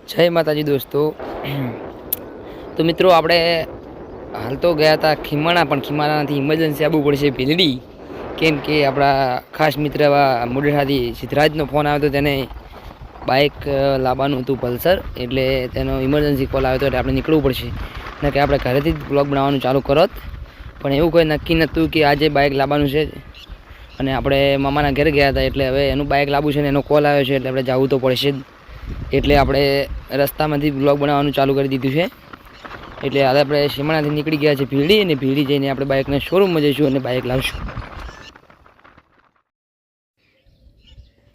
જય માતાજી દોસ્તો। તો મિત્રો આપણે હાલ તો ગયા હતા ખીમાણા, પણ ખીમાણાથી ઇમરજન્સી આવવું પડશે ભીલડી, કેમ કે આપણા ખાસ મિત્ર એવા મોઢેરાથી સિદ્ધરાજનો ફોન આવ્યો હતો, તેને બાઇક લાવવાનું હતું પલ્સર, એટલે તેનો ઇમરજન્સી કોલ આવ્યો હતો, એટલે આપણે નીકળવું પડશે ને કે આપણે ઘરેથી જ બ્લોગ બનાવવાનું ચાલુ કરત, પણ એવું કોઈ નક્કી નહોતું કે આજે બાઇક લાવવાનું છે। અને આપણે મામાના ઘરે ગયા હતા, એટલે હવે એનું બાઇક લાવવું છે ને એનો કોલ આવ્યો છે, એટલે આપણે જવું તો પડશે જ। એટલે આપણે રસ્તામાંથી બ્લોગ બનાવવાનું ચાલુ કરી દીધું છે। એટલે હાલ આપણે શિમાણાથી નીકળી ગયા છે ભીલડી, અને ભીલડી જઈને આપણે બાઇકના શોરૂમમાં જઈશું અને બાઇક લાવશું।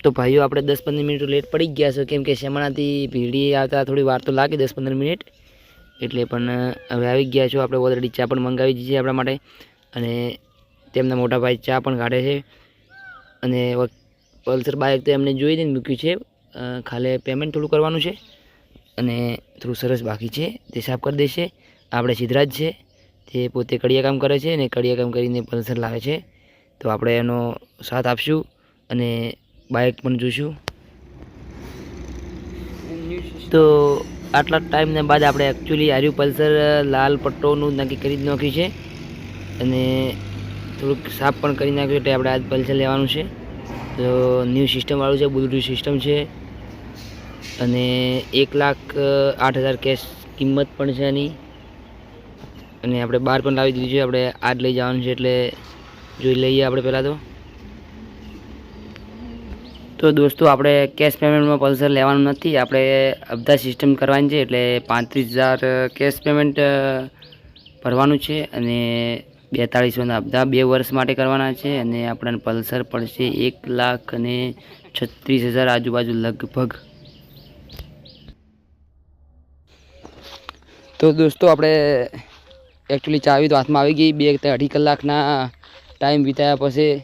તો ભાઈઓ આપણે 10-15 મિનિટ લેટ પડી ગયા છે, કેમ કે શિમાણાથી ભીલડી આવતા થોડી વાર તો લાગે, 10-15 મિનિટ, એટલે પણ હવે આવી ગયા છો। આપણે ઓલરેડી ચા પણ મંગાવી દીધી છે આપણા માટે, અને તેમના મોટા ભાઈ ચા પણ કાઢે છે। અને પલ્સર બાઇક તો એમને જોઈને મૂક્યું છે, ખાલી પેમેન્ટ થોડું કરવાનું છે અને થોડું સરસ બાકી છે, તે સાફ કરી દેશે। આપણે સિદ્ધરાજ છે, તે પોતે કડિયા કામ કરે છે અને કડિયા કામ કરીને પલ્સર લાવે છે, તો આપણે એનો સાથ આપશું અને બાઇક પણ જોઈશું। તો આટલા ટાઈમને બાદ આપણે એકચ્યુઅલી આર્યું પલ્સર લાલ પટ્ટોનું નક્કી કરી જ નાખ્યું છે, અને થોડુંક સાફ પણ કરી નાખ્યું, એટલે આપણે આજ પલ્સર લેવાનું છે। તો ન્યૂ સિસ્ટમવાળું છે, બ્લૂટૂથ સિસ્ટમ છે, અને 1,08,000 કેશ કિંમત પણ છે એની, અને આપણે બહાર પણ લાવી દીધું છે। આપણે આજ લઈ જવાનું છે, એટલે જોઈ લઈએ આપણે પહેલાં તો દોસ્તો આપણે કેશ પેમેન્ટમાં પલ્સર લેવાનું નથી, આપણે હપ્તા સિસ્ટમ કરવાની છે, એટલે 35,000 કેશ પેમેન્ટ ભરવાનું છે, અને 4200ના હપ્તા 2 વર્ષ માટે કરવાના છે, અને આપણને પલ્સર પડશે 1,36,000 આજુબાજુ લગભગ। તો દોસ્તો આપણે એકચ્યુઅલી ચાવી તો હાથમાં આવી ગઈ, 2-2.5 કલાકના ટાઈમ વિતાયા પછી,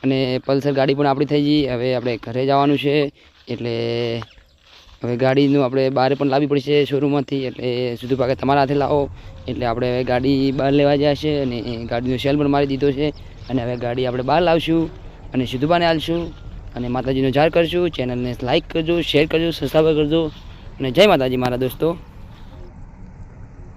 અને પલ્સર ગાડી પણ આપણી થઈ ગઈ। હવે આપણે ઘરે જવાનું છે, એટલે હવે ગાડીનું આપણે બહાર પણ લાવવી પડશે શોરૂમમાંથી, એટલે સીધું પાકે તમારા હાથે લાવો, એટલે આપણે હવે ગાડી બહાર લેવા જાય છે, અને ગાડીનો સેલ પણ મારી દીધો છે, અને હવે ગાડી આપણે બહાર લાવશું અને સીધુબાને આલશું, અને માતાજીનો જાહેર કરશું। ચેનલને લાઈક કરજો, શેર કરજો, સબસ્ક્રાઈબ કરજો, અને જય માતાજી મારા દોસ્તો।